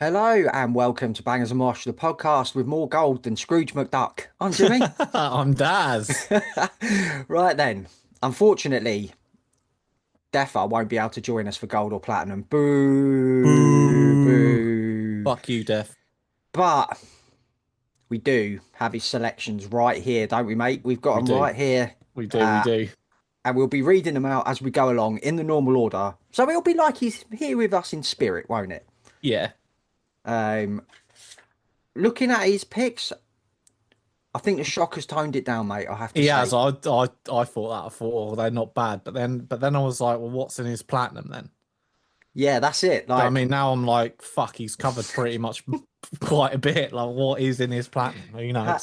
Hello and welcome to Bangers and Mosh, the podcast with more gold than Scrooge McDuck. I'm Jimmy. I'm Daz. Right then, unfortunately, Defo won't be able to join us for gold or platinum. Boo, Boo. boo. Fuck you, Def. But we do have his selections right here, don't we, mate? We've got We them do. right here, We do. We uh, do. and we'll be reading them out as we go along in the normal order. So it'll be like he's here with us in spirit, won't it? Yeah. Um, Looking at his picks, I think the shock has toned it down, mate. I have to He has. say. I thought that. I thought, oh, they're not bad. But then I was like, well, what's in his platinum then? Yeah, that's it. I Like, mean, now I'm like, fuck, he's covered pretty much quite a bit. Like, what is in his platinum? ha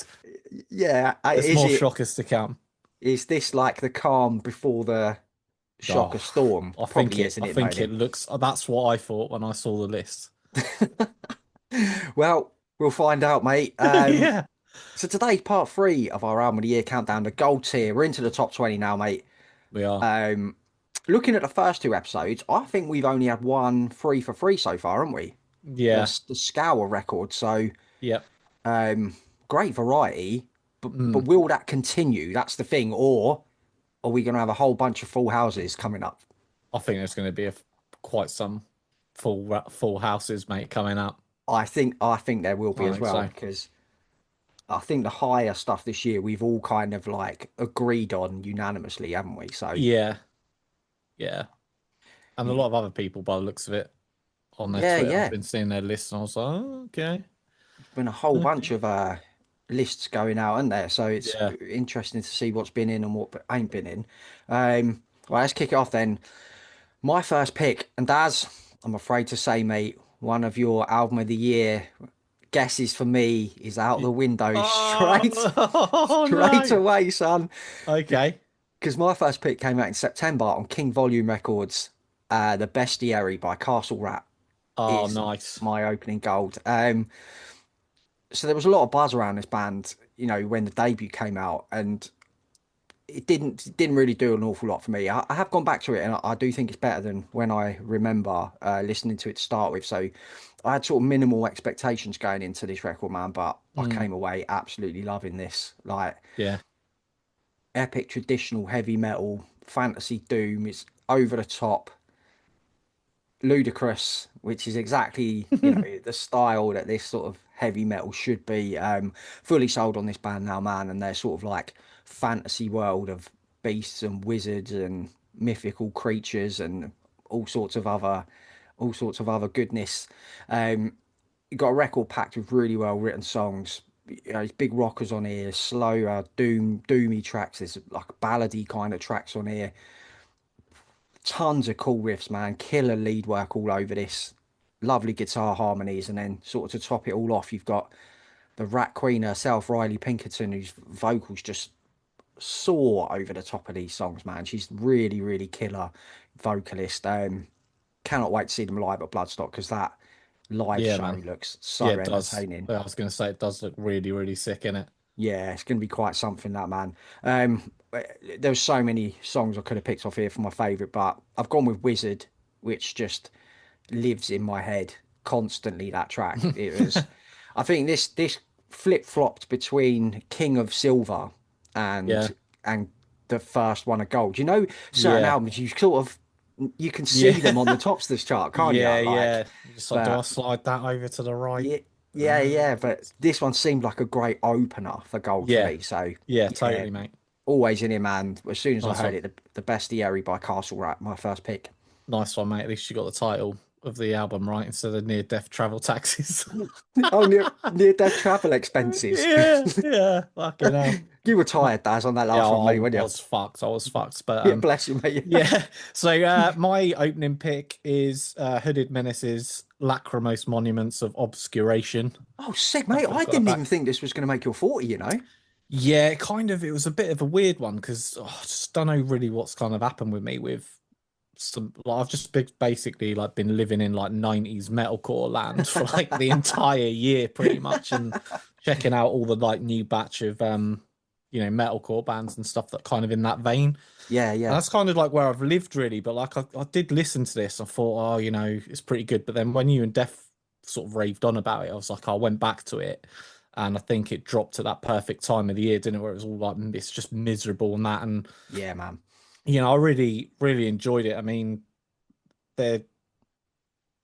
yeah, There's is more it? shockers to come. Is this like the calm before the shock Oh, of storm? I think Probably it. isn't I it, think it moaning? looks. That's what I thought when I saw the list. Well, we'll find out, mate. Yeah, So today's part three of our album of the year countdown, the gold tier. We're into the top 20 now, mate. we are. Um, Looking at the first two episodes, I think we've only had one three for free so far, haven't we? Yeah. The Scour record. So, Yep. um, great variety. But Mm. will that continue? That's the thing. Or are we going to have a whole bunch of full houses coming up? I think there's going to be quite some full houses, mate, coming up. I think there will be I as think well so. because I think the higher stuff this year we've all kind of like agreed on unanimously, haven't we? So Yeah, yeah, and a lot of other people, by the looks of it, on their yeah, Twitter, I've yeah, been seeing their lists, and I was like, oh, okay, been a whole bunch okay, of lists going out, isn't there? So it's yeah. interesting to see what's been in and what ain't been in. Well, let's kick it off then. My first pick, and Daz, I'm afraid to say, mate, one of your album of the year guesses for me is out the window straight Oh, straight no. away, son. Okay. Because my first pick came out in September on King Volume Records. The Bestiary by Castle Rat Oh, is nice. my opening gold. So there was a lot of buzz around this band, when the debut came out, and it didn't really do an awful lot for me. I have gone back to it, and I do think it's better than when I remember listening to it to start with. So I had sort of minimal expectations going into this record, man, but I Mm, came away absolutely loving this. Like yeah. epic traditional heavy metal, fantasy doom. It's over the top, ludicrous, which is exactly, the style that this sort of heavy metal should be. Fully sold on this band now, man, and their sort of like fantasy world of beasts and wizards and mythical creatures and all sorts of other all sorts of other goodness. Um, you got a record packed with really well written songs. There's big rockers on here, slow, doomy tracks. There's like ballady kind of tracks on here. Tons of cool riffs, man. Killer lead work all over this. Lovely guitar harmonies, and then sort of to top it all off, you've got the Rat Queen herself, Riley Pinkerton, whose vocals just soar over the top of these songs, man. She's really, really killer vocalist. Cannot wait to see them live at Bloodstock because that live Yeah, show man. looks Yeah, so it does. entertaining. I was going to say it does look really, really sick in it. Yeah, it's going to be quite something, that man. Um, there's so many songs I could have picked off here for my favorite, but I've gone with Wizard, which just lives in my head constantly. That track, it was. I think this flip flopped between King of Silver Yeah, and the first one of Gold. Certain yeah, albums you can see them on yeah, the tops of this chart, can't you? yeah, Like, yeah. Just like, do I but slide that over to the right? yeah, yeah, Uh, yeah. But this one seemed like a great opener for Gold for yeah, me. So yeah, yeah, totally, mate. always in him. And as soon as I Nice heard one. it, the Bestiary by Castle Rat, my first pick. Nice one, mate. At least you got the title of the album right instead of Near Death Travel Taxes. Oh, near death travel expenses. Yeah, yeah. Fucking hell. You were tired, Daz, on that Yeah, last one, I mate, weren't you? was fucked. I was fucked. But Yeah, bless you, mate. yeah. So my opening pick is Hooded Menace's Lachrymose Monuments of Obscuration. Oh, sick, mate. I've I got that didn't even back. think this was going to make your 40. Yeah, kind of. It was a bit of a weird one because I just don't know really what's kind of happened with me with some. Like, I've just basically like been living in like 90s metalcore land for like the entire year pretty much, and checking out all the like new batch of metalcore bands and stuff that kind of in that vein. Yeah, And yeah. that's kind of like where I've lived really. But like I did listen to this, I thought, oh, it's pretty good. But then when you and Def sort of raved on about it. I was like, I went back to it, and I think it dropped at that perfect time of the year, didn't it? Where it was all like it's just miserable and that, and Yeah, man. I really really enjoyed it. I mean, they're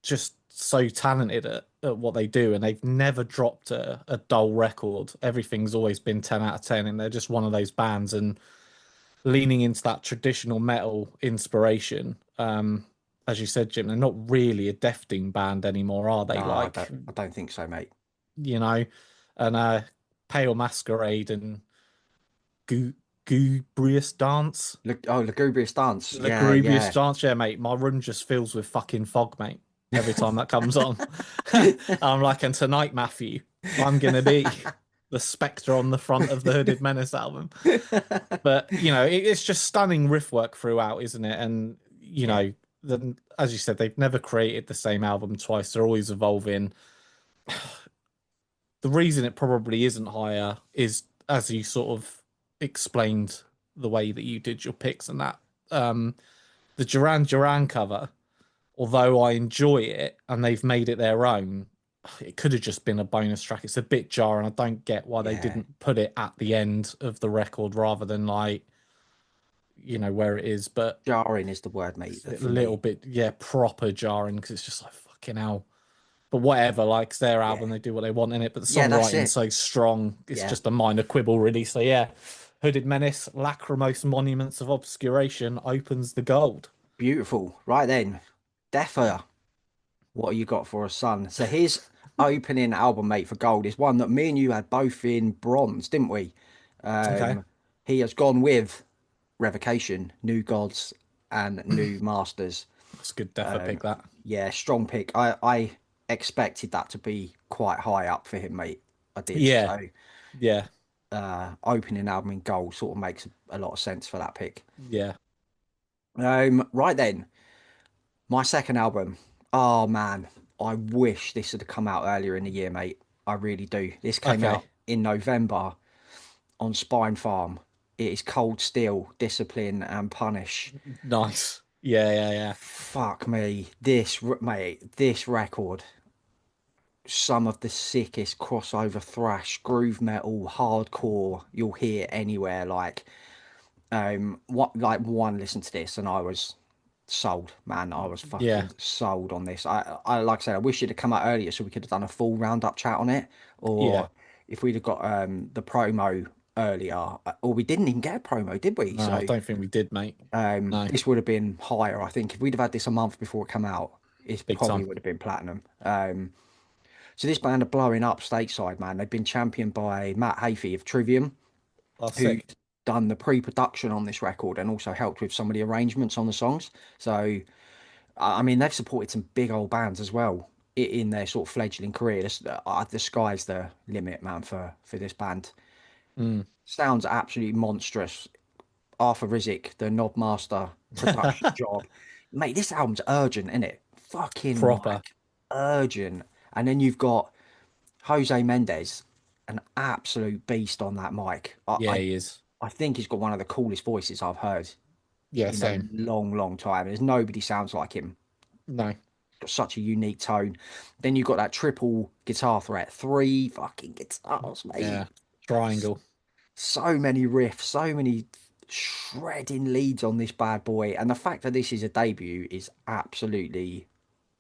just so talented at what they do, and they've never dropped a dull record. Everything's always been 10 out of 10, and they're just one of those bands. And leaning into that traditional metal inspiration. As you said, Jim, they're not really a Death Doom band anymore, are No, they? Like, I don't think so, mate. you know, and Pale Masquerade and Gu Gubrious Dance. Lugubrious Dance. Yeah, Lugubrious yeah. Dance, yeah, mate. My room just fills with fucking fog, mate. Every time that comes on, I'm like, and tonight, Matthew, I'm gonna be the spectre on the front of the Hooded Menace album. But it's just stunning riff work throughout, isn't it? And Yeah, as you said, they've never created the same album twice. They're always evolving. The reason it probably isn't higher is, as you sort of explained, the way that you did your picks and that. The Duran Duran cover, although I enjoy it and they've made it their own, it could have just been a bonus track. It's a bit jarring. I don't get why they yeah. didn't put it at the end of the record rather than like where it is, but Jarring is the word, mate, it's a for little me. bit, yeah, proper jarring because it's just like fucking hell. But whatever, like it's their Yeah. album, they do what they want in it. But the Yeah, that's songwriting's it. so strong, it's Yeah. just a minor quibble, really. So yeah, Hooded Menace, Lachrymose Monuments of Obscuration opens the gold. Beautiful. Right then. Deffer, what have you got for us, son? So his opening album, mate, for Gold is one that me and you had both in bronze, didn't we? Okay, He has gone with Revocation, New Gods, and New Masters. that's a good defo pick. That, Yeah, strong pick. I expected that to be quite high up for him, mate. I did. yeah, So yeah, opening album in Gold sort of makes a lot of sense for that pick. yeah. Right then, my second album. Oh man, I wish this had come out earlier in the year, mate. I really do. This came Okay, out in November on Spine Farm. It is Cold Steel, Discipline, and Punish. nice. Yeah, yeah, yeah, Fuck me, mate, this record. Some of the sickest crossover thrash, groove metal, hardcore you'll hear anywhere. Like one listen to this and I was sold, man. I was yeah, fucking sold on this. I like I said, I wish it had come out earlier so we could have done a full roundup chat on it. yeah. Or if we'd have got the promo earlier, or we didn't even get a promo, did we? No, I So don't think we did, mate. No, this would have been higher. I think if we'd have had this a month before it came out, it big probably time. would have been platinum. So this band are blowing up stateside, man. They've been championed by Matt Hafey of Trivium, That's who's sick. done the pre-production on this record and also helped with some of the arrangements on the songs. So, I mean, they've supported some big old bands as well in their sort of fledgling career. The sky's the limit, man, for this band. Mm. Sounds absolutely monstrous. Arthur Rizek, the Knob Master production job. Mate, this album's urgent, isn't it? Fucking Proper. like urgent. And then you've got Jose Mendez, an absolute beast on that mic. Yeah, he is. I think he's got one of the coolest voices I've heard Yeah, in a same. long, long time. There's nobody sounds like him. No. Got such a unique tone. Then you've got that triple guitar threat, three fucking guitars, mate. Yeah. Triangle. So many riffs, so many shredding leads on this bad boy. And the fact that this is a debut is absolutely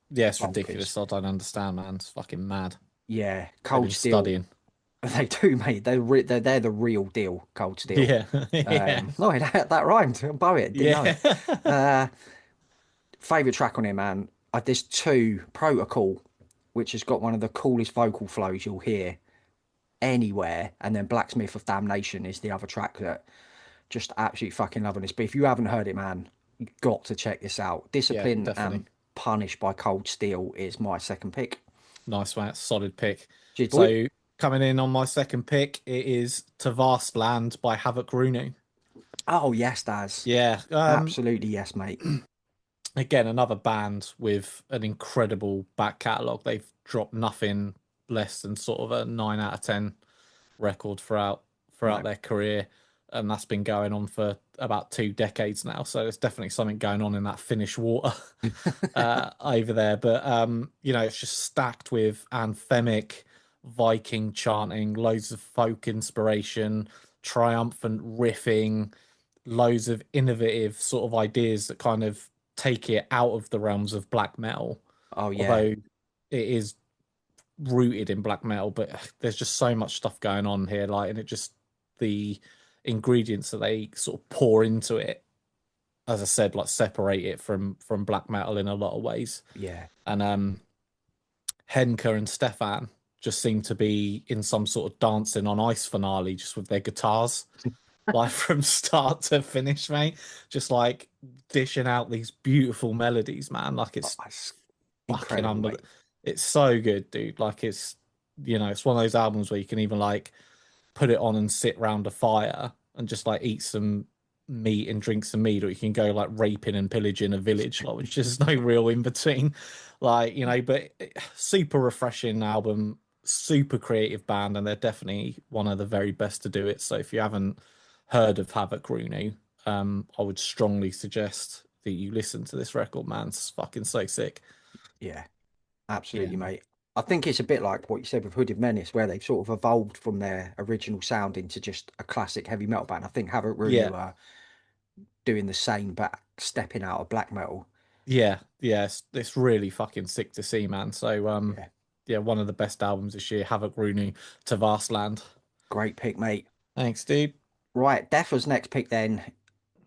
Yeah, it's bonkers. ridiculous. I don't understand, man. It's fucking mad. Yeah, They've Cold been Steel. studying. They do, mate. They're the real deal, Cold Steel. Yeah. Yeah. No, that rhymed. Bow it, didn't know Yeah. it. Favorite track on here, man. There's two. Protocol, which has got one of the coolest vocal flows you'll hear anywhere, and then Blacksmith of Damnation is the other track that just absolutely fucking loving this. But if you haven't heard it, man, you got to check this out. Yeah, Discipline definitely. and Punish by Cold Steel is my second pick. Nice, mate. Solid pick. Cheers, boy. So coming in on my second pick, it is To Vast Land by Havoc Rooney. Oh yes, Daz. Yeah. Absolutely yes, mate. Again, another band with an incredible back catalogue. They've dropped nothing less than sort of a 9 out of 10 record throughout No. their career. and that's been going on for about 2 decades now. So there's definitely something going on in that Finnish water over there. But it's just stacked with anthemic Viking chanting, loads of folk inspiration, triumphant riffing, loads of innovative sort of ideas that kind of take it out of the realms of black metal. Oh yeah, Although it is rooted in black metal, but there's just so much stuff going on here, like, and it just the ingredients that they sort of pour into it, as I said, like separate it from black metal in a lot of ways. yeah. And Henke and Stefan just seem to be in some sort of dancing on ice finale just with their guitars, like from start to finish, mate. Just like dishing out these beautiful melodies, man. Like Oh, it's it's fucking incredible, mate. unbelievable. It's so good, dude. Like it's one of those albums where you can even like put it on and sit round a fire and just like eat some meat and drink some meat, or you can go like raping and pillaging a village, like which is no real in between. Like, but super refreshing album, super creative band, and they're definitely one of the very best to do it. So if you haven't heard of Havoc Runu, I would strongly suggest that you listen to this record, man. It's fucking so sick. Yeah, Yeah. absolutely, mate. I think it's a bit like what you said with Hooded Menace, where they've sort of evolved from their original sound into just a classic heavy metal band. I think Havoc Yeah. Runu are doing the same, but stepping out of black metal. Yeah, it's really fucking sick to see, man. So, Yeah, yeah, one of the best albums this year, Havoc Rooney to Vastland. great pick, mate. Thanks, dude. Right, Deffer's next pick then.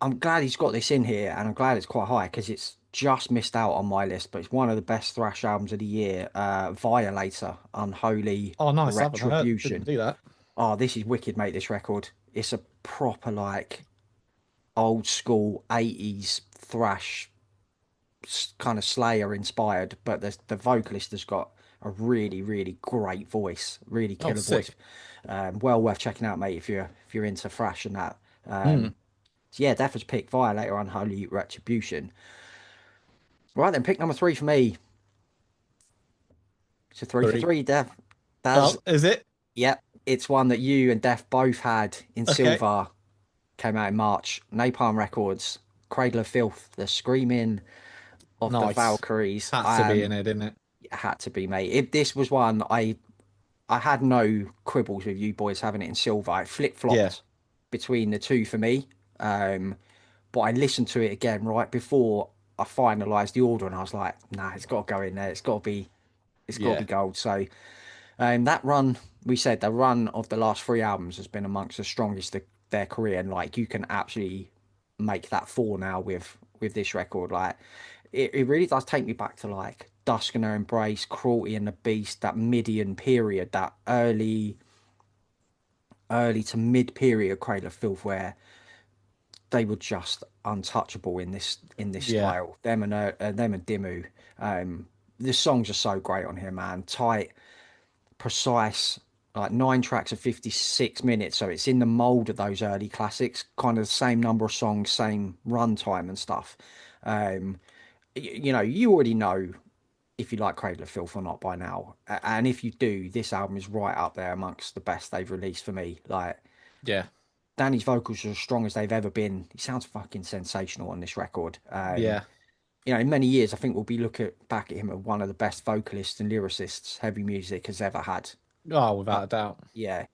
I'm glad he's got this in here, and I'm glad it's quite high because it's just missed out on my list, but it's one of the best thrash albums of the year. Violator, Unholy Oh, nice. I haven't heard, didn't Retribution. do that. Oh, this is wicked, mate, this record. It's a proper, like, old school 80s thrash kind of Slayer inspired, but the vocalist has got a really, really great voice, really Oh, killer voice. sick. Well worth checking out, mate, if you're into thrash and that. Hmm. So yeah, Deffer's pick Violator, Unholy Retribution. Right then, pick number three for me. It's a three for Three. three, Def. Does Oh, is it? Yep, it's one that you and Def both had in Okay. silver. Came out in March. Napalm Records, Cradle of Filth, the screaming of the Nice. Valkyries. Had to be in it, didn't it? Had to be, mate. If this was one, I had no quibbles with you boys having it in silver. I flip Yeah. flopped between the two for me. Um, but I listened to it again right before I finalised the order, and I was like, nah, it's got to go in there. It's got to be Yeah. gold. So, that run, we said the run of the last three albums has been amongst the strongest of their career, and like you can actually make that four now with this record. Like, it really does take me back to like Dusk and Her Embrace, Cruelty and the Beast, that Midian period, that early to mid period Cradle of Filth, where they were just untouchable in this Yeah. style. Them and Dimmu. The songs are so great on here, man. Tight, precise, like 9 tracks of 56 minutes. So it's in the mold of those early classics, kind of the same number of songs, same runtime and stuff. Um, you already know if you like Cradle of Filth or not by now. And if you do, this album is right up there amongst the best they've released for me. Like, Yeah. Danny's vocals are as strong as they've ever been. He sounds fucking sensational on this record. Yeah. In many years, I think we'll be looking back at him as one of the best vocalists and lyricists heavy music has ever had. Oh, Uh, without a doubt. yeah.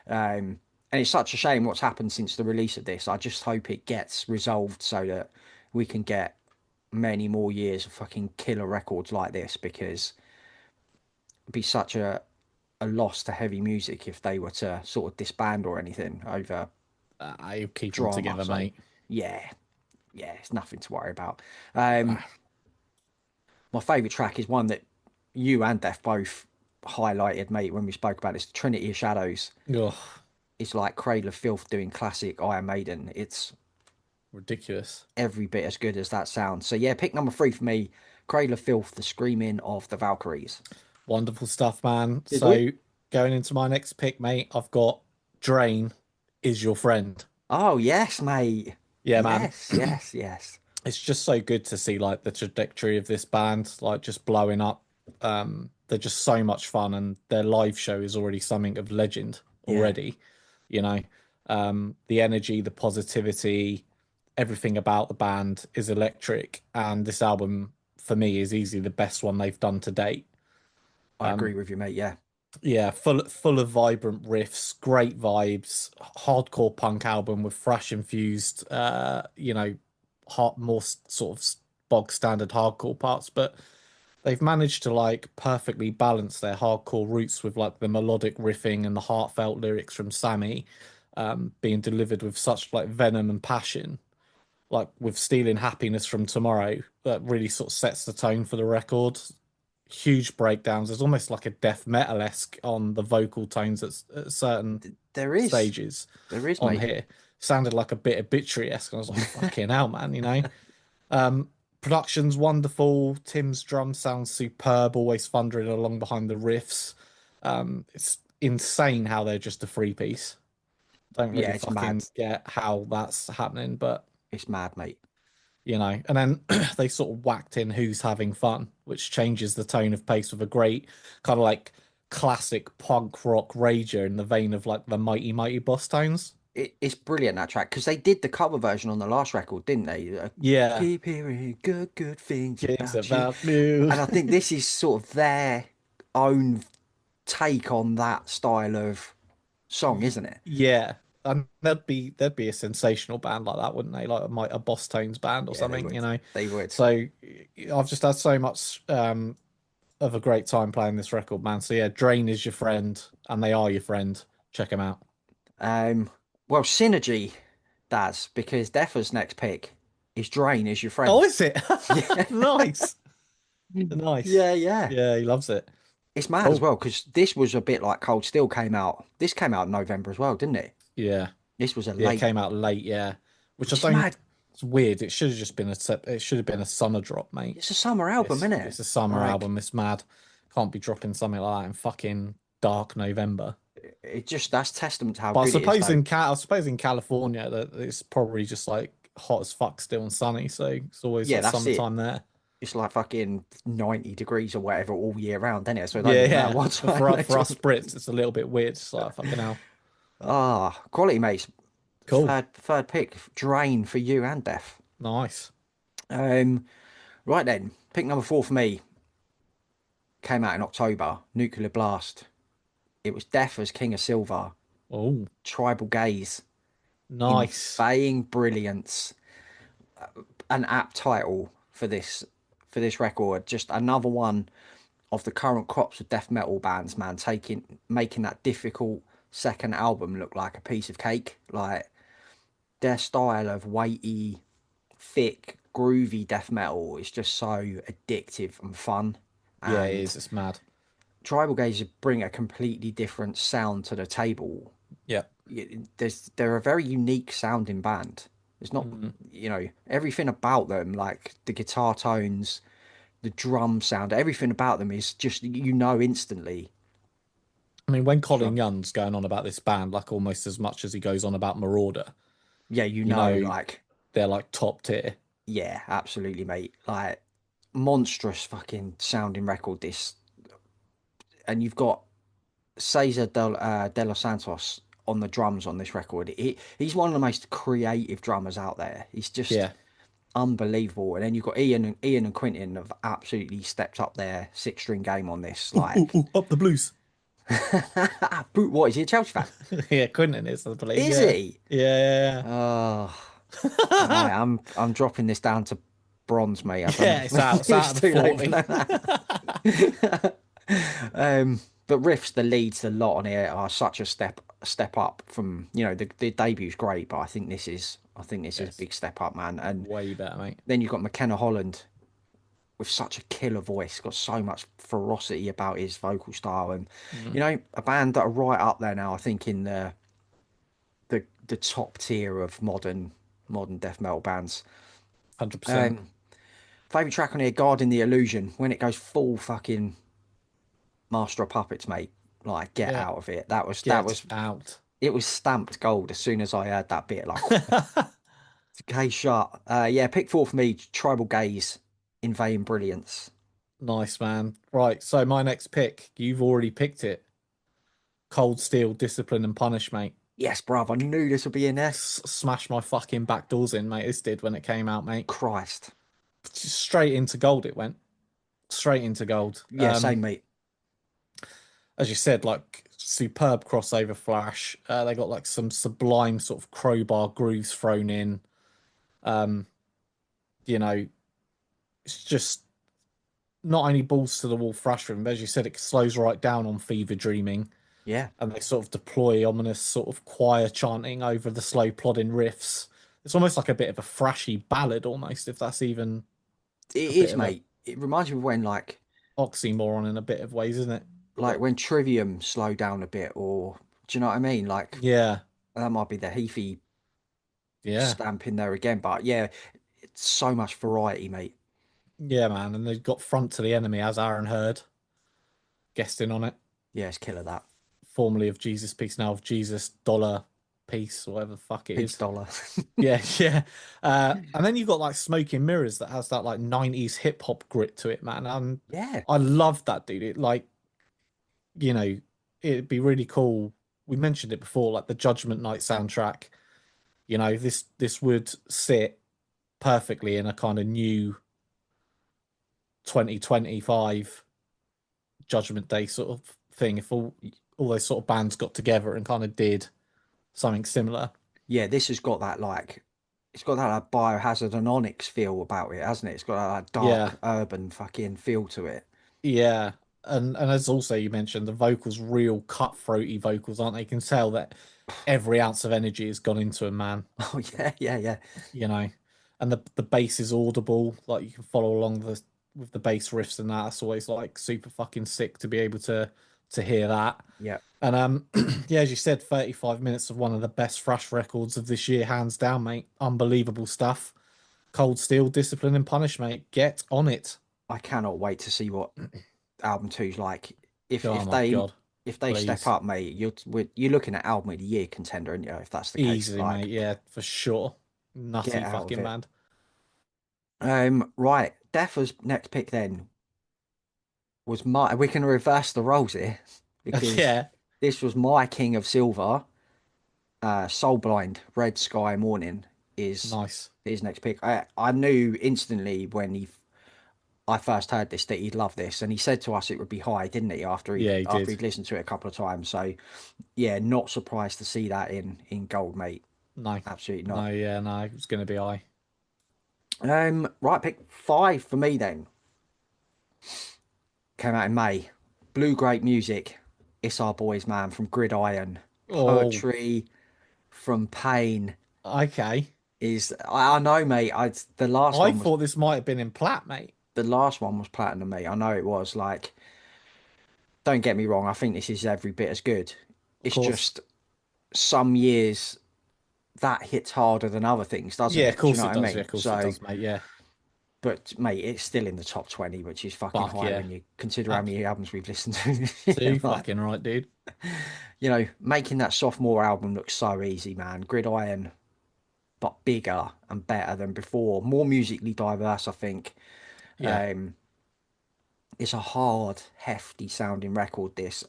And it's such a shame what's happened since the release of this. I just hope it gets resolved so that we can get many more years of fucking killer records like this, because it'd be such a loss to heavy music if they were to sort of disband or anything over I keep them drama. together, So mate. yeah, yeah, it's nothing to worry about. Um, my favourite track is one that you and Def both highlighted, mate, when we spoke about this. Trinity of Shadows Oh, is like Cradle of Filth doing classic Iron Maiden. It's ridiculous. every bit as good as that sounds. So yeah, pick number three for me, Cradle of Filth, the screaming of the Valkyries. Wonderful stuff, man. Good boy. So going into my next pick, mate, I've got Drain is your friend. Oh yes, mate. Yeah, man. Yes, yes, yes. It's just so good to see like the trajectory of this band, like just blowing up. They're just so much fun, and their live show is already something of legend Yeah. already, you know. The energy, the positivity, everything about the band is electric, and this album for me is easily the best one they've done to date. I agree with you, mate. Yeah. Yeah, full of vibrant riffs, great vibes, hardcore punk album with thrash infused, more sort of bog standard hardcore parts, but they've managed to like perfectly balance their hardcore roots with like the melodic riffing and the heartfelt lyrics from Sammy, being delivered with such like venom and passion, like with Stealing Happiness from Tomorrow, that really sort of sets the tone for the record. Huge breakdowns. There's almost like a death metal-esque on the vocal tones at certain There is. stages There is, on mate. here. Sounded like a bit obituary-esque. And I was like, fucking hell, man, you know? Production's wonderful. Tim's drum sounds superb, always thundering along behind the riffs. It's insane how they're just a three piece. Don't Yeah, really it's fucking mad. get how that's happening, but It's mad, mate. you know, and then they sort of whacked in Who's Having Fun, which changes the tone of pace with a great kind of like classic punk rock rager in the vein of like the Mighty Mighty Boss tones. It's brilliant, that track, because they did the cover version on the last record, didn't they? Yeah, Keep hearing good things things about you. about you. And I think this is sort of their own take on that style of song, isn't it? Yeah, and there'd be a sensational band like that, wouldn't they? Like a Boss Tones band or Yeah, they something, you would. know. They would. So I've just had so much of a great time playing this record, man. So yeah, Drain is your friend, and they are your friend. Check them out. Um, well, Synergy does, because Deffer's next pick is Drain is your Oh, friend. is it? Yeah. Nice. Nice. Yeah, yeah. Yeah, he loves it. It's mad as Cool. well, because this was a bit like Cold Steel came out. This came out in November as well, didn't it? Yeah. This was a Yeah, it late, came out late, yeah. Which I which is don't mad. it's weird. It should have just been it should have been a summer drop, mate. It's a summer album, isn't it? It's a summer Like, album. It's mad. Can't be dropping something like that in fucking dark November. it just, that's testament to how But good it is, though. I suppose in California that it's probably just like hot as fuck still and sunny, so it's always Yeah, like that's it. summertime there. It's like fucking 90 degrees or whatever all year round, isn't it? So it don't Yeah, really matter yeah. what But time they for us drop. Brits, it's a little bit weird. It's like fucking hell. Ah, quality, mates. Cool. Third pick, Drain for you and Def. Nice. Um, right then, pick number four for me came out in October. Nuclear Blast. It was Def as King of Silver. Oh, Tribal Gaze. nice. Inveighing Brilliance. An apt title for this record. Just another one of the current crops of death metal bands, man, making that difficult second album look like a piece of cake. Like their style of weighty, thick, groovy death metal is just so addictive and fun. Yeah, it And is. It's mad. Tribal Gaze bring a completely different sound to the table. Yeah. They're a very unique sounding band. It's not, Mhm. everything about them, like the guitar tones, the drum sound, everything about them is just, instantly. I mean, when So, Colin Young's going on about this band, like almost as much as he goes on about Marauder, yeah, you know, like, they're like top tier. yeah, absolutely, mate. Like, monstrous fucking sounding record, this. And you've got Cesar de los Santos on the drums on this record. He's one of the most creative drummers out there. He's just Yeah. unbelievable. And then you've got Ian and Quentin have absolutely stepped up their six string game on this. Ooh, ooh, Like, ooh, up the blues. what is he, a Chelsea fan? Yeah, Quentin is, I believe. Is Yeah. he? Yeah. Oh, Yeah. I'm dropping this down to bronze, mate. I don't know Yeah, it's out. It's if it's out of too late for 40. that. But riffs, the leads, the lot on here are such a step up from, the debute's great, but I think this is a Yes. big step up, man. And Way better, mate. then you've got McKenna Holland with such a killer voice, got so much ferocity about his vocal style, and Mm, a band that are right up there now, I think, in the top tier of modern death metal bands. 100%. Um, Favorite track on here, Guarding the Illusion, when it goes full fucking Master of Puppets, mate. Like, get Yeah. out of it. That Get was out. it was stamped gold as soon as I heard that bit. Like, case shut. Yeah, pick four for me. Tribal Gaze, Invading Brilliance. Nice, man. Right. So my next pick, you've already picked it. Cold Steel, Discipline and Punish, mate. Yes, bruv, I knew this would be in there. Smashed my fucking back doors in, mate. This did when it came out, mate. Christ. Just straight into gold it went. Straight into gold. Yeah, same, mate. As you said, like superb crossover flash. They got like some sublime sort of crowbar grooves thrown in. Um, you know, it's just not only balls to the wall thrash rhythm, but as you said, it slows right down on Fever Dreaming, Yeah, and they sort of deploy ominous sort of choir chanting over the slow plodding riffs. It's almost like a bit of a thrashy ballad, almost, if that's even it a bit is, of a mate. It reminds me of when, oxymoron in a bit of ways, isn't it? like But when Trivium slowed down a bit, or do you know what I mean? Like yeah, that might be the Heafy yeah, stamp in there again. But yeah, it's so much variety, mate. yeah, man. And they've got Front to the Enemy as Aaron Hurd guesting on it, Yeah, it's killer that. formerly of Jesus Peace, now of Jesus Dollar Peace, or whatever the fuck it Peace is. Dollar. Yeah, yeah. And then you've got like Smoking Mirrors that has that like 90s hip hop grit to it, man. And Yeah, I love that, dude. It like, you know, it'd be really cool. We mentioned it before, like the Judgment Night soundtrack. You know, this would sit perfectly in a kind of new 2025 Judgment Day sort of thing if all those sort of bands got together and kind of did something similar. yeah. This has got that it's got that like, Biohazard and Onyx feel about it, hasn't it? It's got that like, Yeah, dark urban fucking feel to it. yeah. And as also you mentioned, the vocals real cutthroaty vocals, aren't they? You can tell that every ounce of energy has gone into a man, Oh yeah, yeah, yeah, you know. And the bass is audible, like you can follow along the with the bass riffs and that. That's always like super fucking sick to be able to hear that. yeah. And yeah, as you said, 35 minutes of one of the best thrash records of this year, hands down, mate. Unbelievable stuff. Cold Steel, Discipline and Punish, mate. Get on it. I cannot wait to see what album two's like. If Oh if my they God, if they step please. up, mate, you're looking at album of the year contender, and you know, if that's the case, Easily, like mate. Yeah, for sure. get Nutty out of fucking it. band. Right, Deffer's next pick then was my. We can reverse the roles here because Yeah, this was my King of Silver. Soul Blind, Red Sky Morning is nice. his next pick. I knew instantly when I first heard this that he'd love this, and he said to us it would be high, didn't he? Yeah, he After did. he'd listened to it a couple of times. So yeah, not surprised to see that in gold, mate. No, Absolutely no, not. yeah, no. It's going to be I. Right, pick five for me then. Came out in May. Blue Grape Music. It's Our Boys, man, from Gridiron. Oh, Poetry from Pain okay. is. I know, mate. I thought this might have been in plat, mate. The last one was platinum, mate. I know it was. Like, don't get me wrong. I think this is every bit as good. Of It's course. just some years that hits harder than other things, doesn't Yeah, of it? Do you course know it what I does. Yeah, mean? of course it So, does, mate. Yeah. but mate, it's still in the top 20, which is fucking Fuck high yeah. when you consider how Abs many albums we've listened to. too Like, fucking right, dude. making that sophomore album look so easy, man. Gridiron, but bigger and better than before. More musically diverse, I think. Yeah. Um, it's a hard, hefty sounding record, this.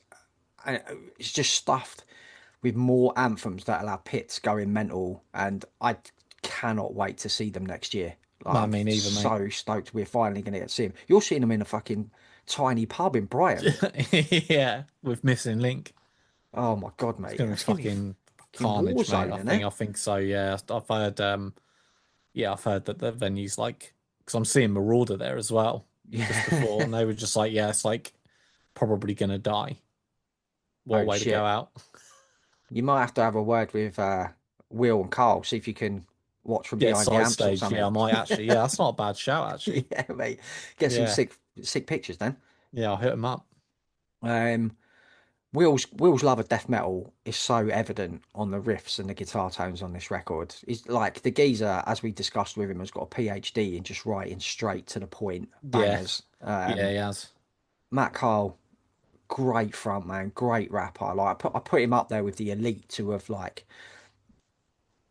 And it's just stuffed with more anthems that allow Pits going mental, and I cannot wait to see them next year. Like, No, I'm me neither, mate. so stoked we're finally going to get to see them. You're seeing them in a fucking tiny pub in Brighton. Yeah, with Missing Link. Oh my god, It's mate, gonna be it's going to be fucking fucking war carnage, mate. zone, isn't it? I think so. Yeah, I've heard. Yeah, I've heard that the venue's like because I'm seeing Marauder there as well just before, Yeah. and they were just like, yeah, it's like probably gonna die. What a Oh way to go shit, out. you might have to have a word with Will and Carl, see if you can watch from Yeah, behind the side amps or stage. Yeah, something. I might actually. Yeah, that's not a bad shout actually. Yeah, mate, get some Yeah, sick pictures then. yeah, I'll hit him up. Um, Will's love of death metal is so evident on the riffs and the guitar tones on this record. He's like the geezer, as we discussed with him, has got a PhD in just writing straight to the point Yeah, bangers. yeah, he has. Matt Carl, great frontman, great rapper. Like I put him up there with the elite to have like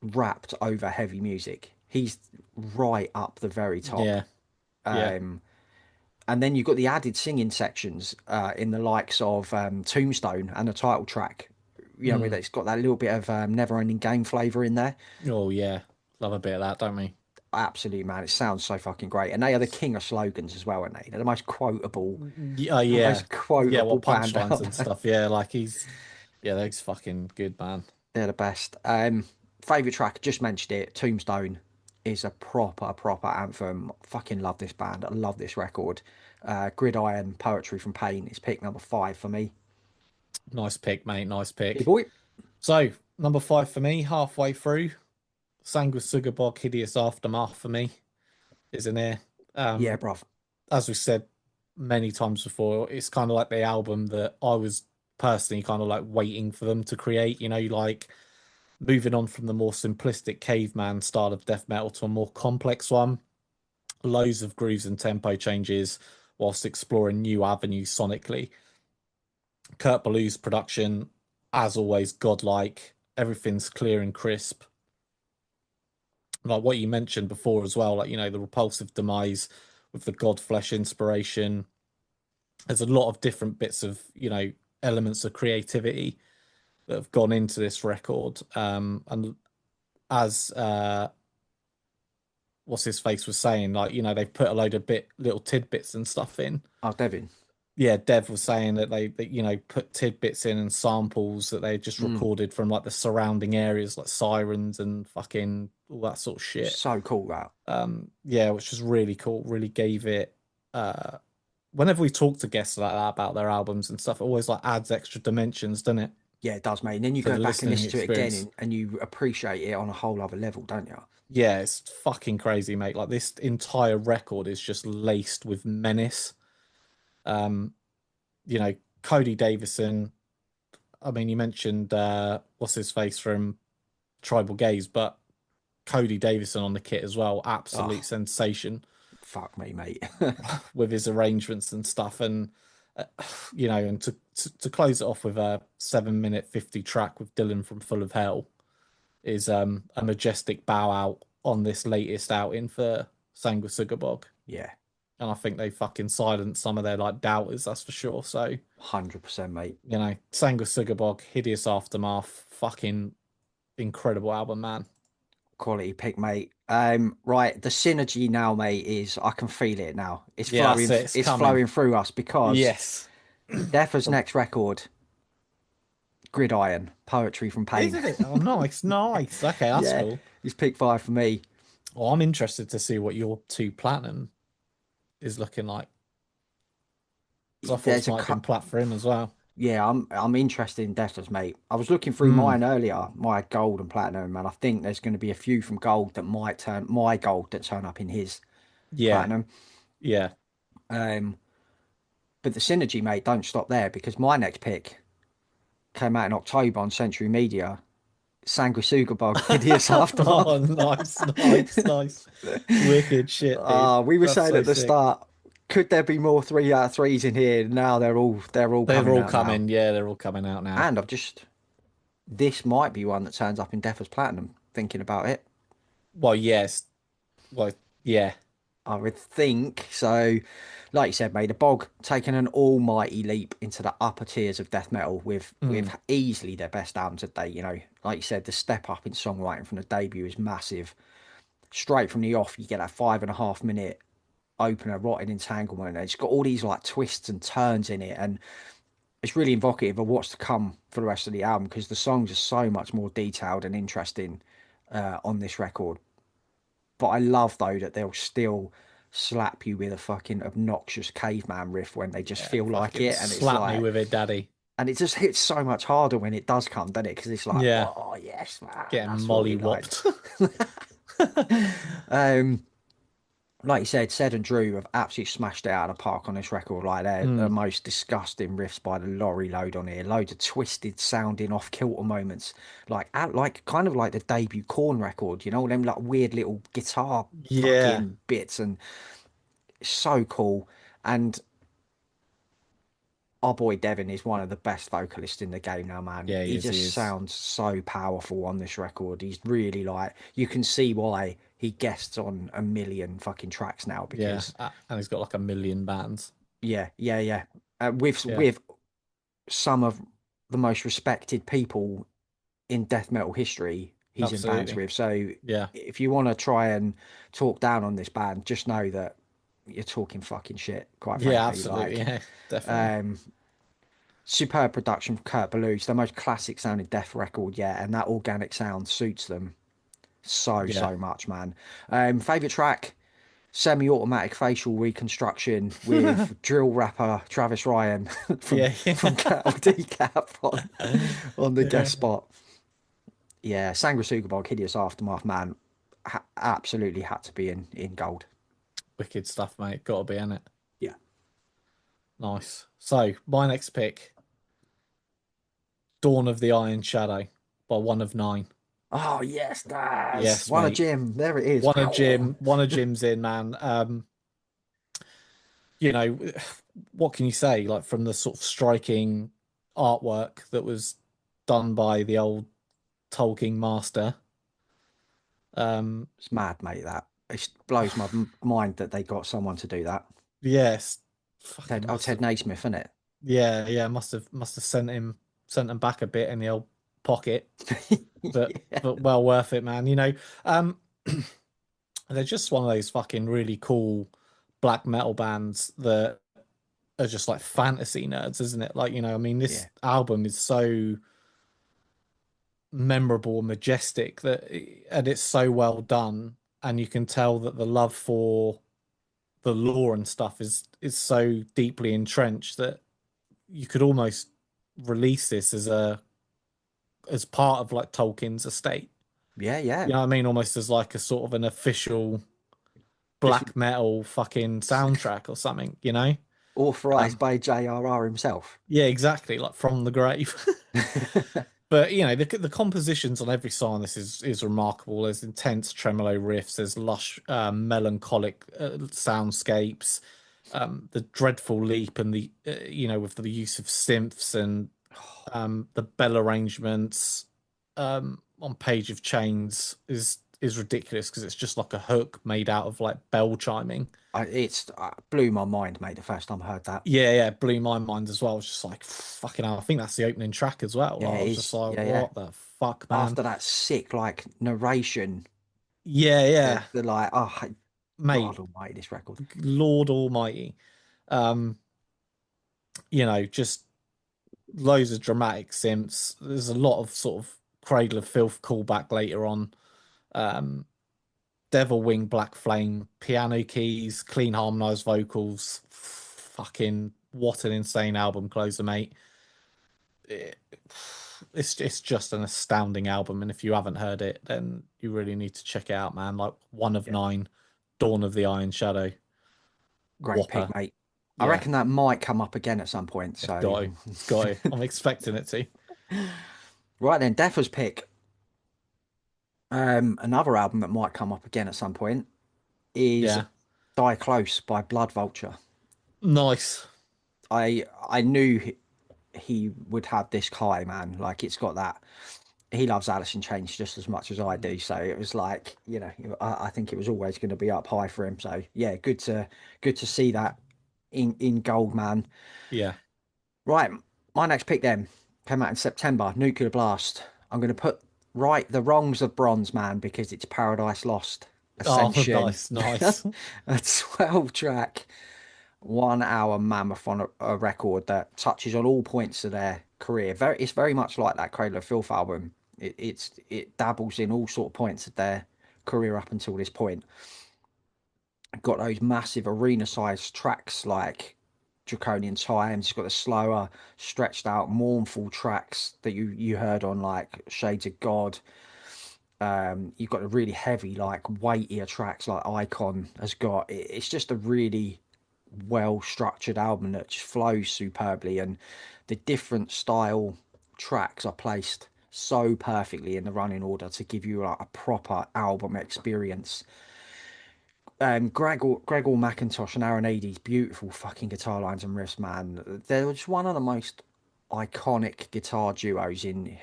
rapped over heavy music. He's right up the very top. Yeah, yeah, Um, and then you've got the added singing sections in the likes of Tombstone and the title track you know, it's got that little bit of Never Ending Game flavor in there. Oh yeah, love a bit of that, don't we? Absolutely, man. It sounds so fucking great. And they are the king of slogans as well, aren't they? They're the most quotable, Yeah, yeah, most yeah. quotable What band punchlines out and there. stuff? Yeah, like yeah, they's fucking good, man. They're the best. Favorite track, just mentioned it. Tombstone is a proper anthem. Fucking love this band. I love this record. Gridiron Poetry from Pain is pick number 5 for me. Nice pick, mate. Nice Hey pick. boy. So number 5 for me, halfway through, Sanguisugabog Hideous Aftermath for me is in here. Yeah, Um, bruv. as we said many times before, it's kind of like the album that I was personally kind of like waiting for them to create. You know, like moving on from the more simplistic caveman style of death metal to a more complex one. Loads of grooves and tempo changes whilst exploring new avenues sonically. Kurt Ballou's production, as always, godlike. Everything's clear and crisp. Like what you mentioned before as well, like, you know, the Repulsive Demise with the Godflesh inspiration. There's a lot of different bits of, you know, elements of creativity that have gone into this record. And as what's his face was saying, like, you know, they've put a load of little tidbits and stuff in. Oh, Devin. Yeah, Dev was saying that you know, put tidbits in and samples that they just Mm, recorded from like the surrounding areas, like sirens and fucking all that sort of shit. so cool, that. Yeah, which was really cool. Really gave it. Whenever we talk to guests like that about their albums and stuff, it always like adds extra dimensions, doesn't it, Yeah, it does, mate. And then you to go the back and listening listen to it again experience? and you appreciate it on a whole other level, don't you? Yeah, it's fucking crazy, mate. Like this entire record is just laced with menace. Um, you know, Cody Davison. I mean, you mentioned what's his face from Tribal Gaze, but Cody Davison on the kit as well, absolute Oh, sensation fuck me, mate. with his arrangements and stuff. And uh, you know, and to close it off with a 7 minute 50 track with Dylan from Full of Hell is a majestic bow out on this latest outing for Sanguisugabog. Yeah, And I think they fucking silenced some of their like doubters, that's for sure. So, 100%, mate. you know, Sanguisugabog, Hideous Aftermath, fucking incredible album, man. Quality pick, mate. Right, the synergy now, mate, is I can feel it now. Yeah, that's it. It's It's coming. flowing through us because Yes. Deffer's next record, Gridiron, Poetry from Pain. Isn't it? Oh, nice, nice. Okay, that's Yeah, cool. he's pick 5 for me. Well, I'm interested to see what your two platinum is looking like. Because I thought this There's a might have been cut. plat for him as well. Yeah, I'm interested in Deffer's, mate. I was looking through Mm, mine earlier, my gold and platinum, and I think there's going to be a few from gold that might turn my gold that turn up in his yeah, platinum. yeah. Um, but the synergy, mate, don't stop there because my next pick came out in October on Century Media. Sanguisuga Bog, Hideous Oh, Aftermath. nice, nice, nice. Wicked shit, dude. We were That's saying so at the sick. start, could there be more 3 out of 3s in here? Now they're all They're coming all out now. coming. Yeah, they're all coming out now. And this might be one that turns up in Death as Platinum, thinking about it. Well, yes. Well, yeah. I would think so. Like you said, mate, the Bog taking an almighty leap into the upper tiers of death metal Mm, with easily their best albums of date. You know, like you said, the step up in songwriting from the debut is massive. Straight from the off, you get that 5.5 minute opener, Rotting Entanglement. And it's got all these like twists and turns in it, and it's really evocative of what's to come for the rest of the album because the songs are so much more detailed and interesting on this record. But I love though that they'll still slap you with a fucking obnoxious caveman riff when they just yeah. feel like Fucking it, and it's slap me like, with it, daddy. and it just hits so much harder when it does come, doesn't it? Because it's like, Yeah. oh yes, man, Getting that's what molly we like. whopped. Um, like you said and Drew have absolutely smashed it out of the park on this record. Like they're the Mm, most disgusting riffs by the lorry load on here. Loads of twisted sounding off kilter moments, like kind of like the debut Corn record. You know, them like weird little guitar yeah. fucking bits, and it's so cool. And our boy Devin is one of the best vocalists in the game now, man. Yeah, he He is. He just is. sounds so powerful on this record. He's really like, you can see why he guests on a million fucking tracks now Yeah. because And he's got like a million bands. yeah, yeah, yeah. With Yeah. some of the most respected people in death metal history he's in bands Absolutely. with. So Yeah. if you want to try and talk down on this band, just know that you're talking fucking shit, quite Yeah, frankly. absolutely. Like, Yeah, definitely. um, superb production from Kurt Ballou. It's the most classic sounding death record yet, and that organic sound suits them so, Yeah. so much, man. Favorite track? Semi-automatic facial reconstruction with drill rapper Travis Ryan from Yeah. Cattle Decap on the Yeah. guest spot. Yeah, Sanguisugabog, Hideous Aftermath, man, absolutely had to be in gold. Wicked stuff, mate. Gotta be in it. Yeah. Nice. So my next pick, Dawn of the Iron Shadow by One of Nine. Oh yes, Daz. Yes, One a mate. Jim. There it is. One of Jim's in, man. You know, what can you say? Like from the sort of striking artwork that was done by the old Tolkien master. Um, It's mad, mate. That it blows my mind that they got someone to do that. yes, fucking must Ted have. Naismith, isn't it? Yeah, yeah, must have sent him back a bit in the old pocket, Yeah. but well worth it, man. Um, they're just one of those fucking really cool black metal bands that are just like fantasy nerds, isn't it? Like, I mean, this Yeah. album is so memorable and majestic and it's so well done, and you can tell that the love for the lore and stuff is so deeply entrenched that you could almost release this as part of like Tolkien's estate. Yeah, yeah. You know what I mean? Almost as like a sort of an official Just black metal fucking soundtrack or something, you know? authorized Um, by JRR himself. yeah, exactly, like from the grave. But the compositions on every song on this is remarkable. There's intense tremolo riffs, there's lush, melancholic soundscapes, the dreadful leap, and with the use of synths and the bell arrangements on Page of Chains is ridiculous because it's just like a hook made out of like bell chiming. It's blew my mind, mate, the first time I heard that. Yeah, yeah, blew my mind as well. I was just like, fucking hell. I think that's the opening track as well. Yeah, Like, I it was just is. like, Yeah, yeah. what the fuck, man? After that sick like narration, Yeah, yeah, the like, oh God mate, Almighty, this record. Lord Almighty. Um, just loads of dramatic synths. There's a lot of sort of Cradle of Filth callback later on. Um, Devil Wing Black Flame, piano keys, clean harmonized vocals. Fucking what an insane album closer, mate. It, it's just an astounding album, and if you haven't heard it, then you really need to check it out, man. Like One of Yeah, Nine, Dawn of the Iron Shadow, great pick, Whopper. mate. I Yeah, reckon that might come up again at some point. it's So, got to. It's got to. I'm expecting it to. right then, Deffer's pick. Another album that might come up again at some point is Yeah. Die Close by Blood Vulture. Nice. I knew he would have this high, man. Like it's got that. He loves Alice in Chains just as much as I do, so it was like, I think it was always going to be up high for him. So yeah, good to see that in gold, man. Yeah. Right, my next pick then came out in September. Nuclear Blast. I'm going to put right the wrongs of Bronze, man, because it's Paradise Lost Oh, Ascension. nice, nice. A 12 track 1 hour mammoth on a record that touches on all points of their career. It's very much like that Cradle of Filth album. It dabbles in all sort of points of their career up until this point. Got those massive arena-sized tracks like Draconian Times. It's got the slower, stretched out, mournful tracks that you heard on like Shades of God. You've got the really heavy, like weightier tracks like Icon has got. It's just a really well structured album that just flows superbly, and the different style tracks are placed so perfectly in the running order to give you like a proper album experience. Gregor McIntosh and Aaron Ady's beautiful fucking guitar lines and riffs, man. They're just one of the most iconic guitar duos in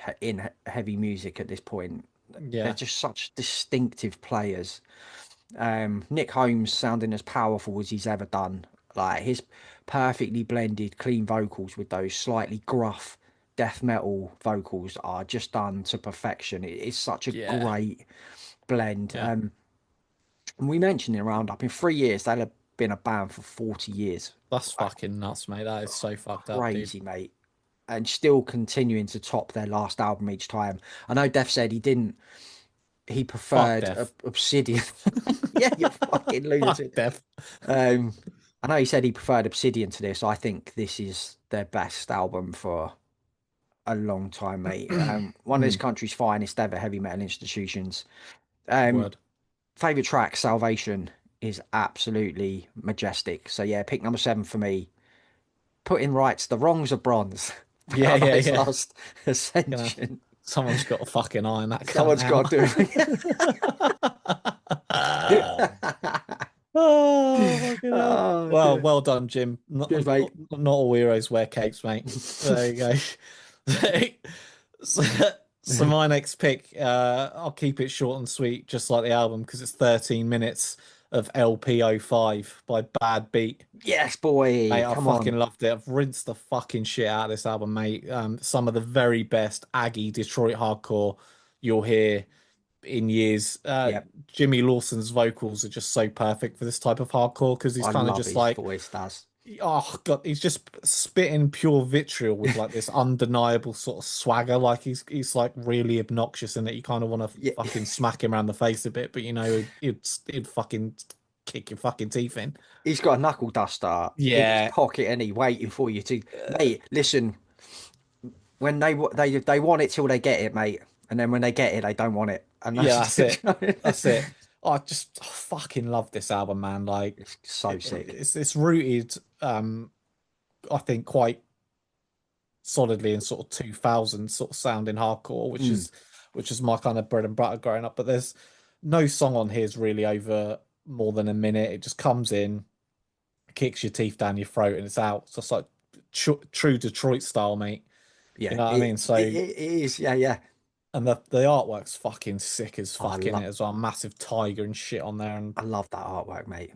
heavy music at this point. They're Yeah. just such distinctive players. Nick Holmes sounding as powerful as he's ever done. Like his perfectly blended, clean vocals with those slightly gruff death metal vocals are just done to perfection. It's such a Yeah, great blend. yeah. And we mentioned in Roundup, in 3 years, they'll have been a band for 40 years. That's Like, fucking nuts, mate. That is so fucked up, dude. crazy, mate. And still continuing to top their last album each time. I know Def said he didn't, he Fuck preferred death. Obsidian. Yeah, you fucking Fuck lunatic. death. Um, I know he said he preferred Obsidian to this. I think this is their best album for a long time, mate. One of this Mm, country's finest ever heavy metal institutions. Um, word. favorite track, Salvation, is absolutely majestic. So yeah, pick number 7 for me. Putting rights the wrongs of bronze. Yeah, yeah, Paradise yeah. Lost, Gonna, Ascension. someone's got to fucking iron that cunt Someone's got to do out. it. Oh, fucking hell. Oh Well, dear. well done, Jim. Cheers, mate. Not all heroes wear capes, mate. There you go. So, so my next pick, I'll keep it short and sweet, just like the album, because it's 13 minutes of LP05 by Bad Beat. Yes, Mate, boy. I Come fucking on. loved it. I've rinsed the fucking shit out of this album, mate. Some of the very best Aggie Detroit hardcore you'll hear in years. Yep. Jimmy Lawson's vocals are just so perfect for this type of hardcore because he's I kind of love just his like, voice, Daz. oh god, he's just spitting pure vitriol with like this undeniable sort of swagger. Like he's like really obnoxious in that you kind of want to Yeah. fucking smack him around the face a bit, but you know he'd fucking kick your fucking teeth in. He's got a knuckle duster in his Yeah, pocket and he waiting for you to, mate, listen, when they want it till they get it, mate. And then when they get it, they don't want it. And yeah, that's that's it. That's it's it. I fucking love this album, man. Like so sick. it's rooted, I think quite solidly in sort of 2000 sort of sounding hardcore, Mm, which is my kind of bread and butter growing up. But there's no song on here is really over more than a minute. It just comes in, kicks your teeth down your throat, and it's out. It's just like true Detroit style, mate. You yeah, know what I mean? So, it is. Yeah, yeah. and the artwork's fucking sick as Oh, fuck in it as well. Massive tiger and shit on there, and I love that artwork, mate.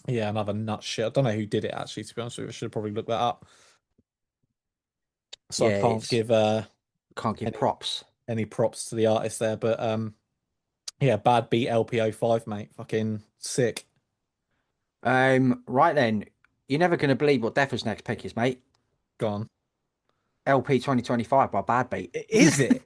yeah, another nut shit. I don't know who did it actually. To be honest with you, I should have probably looked that up. So I Yeah, can't it's give can't give any props. props to the artist there, but yeah, Bad Beat LPO5, mate. Fucking sick. Right then, you're never gonna believe what Deffer's next pick is, mate. Gone. LP 2025 by Bad Beat. Is it?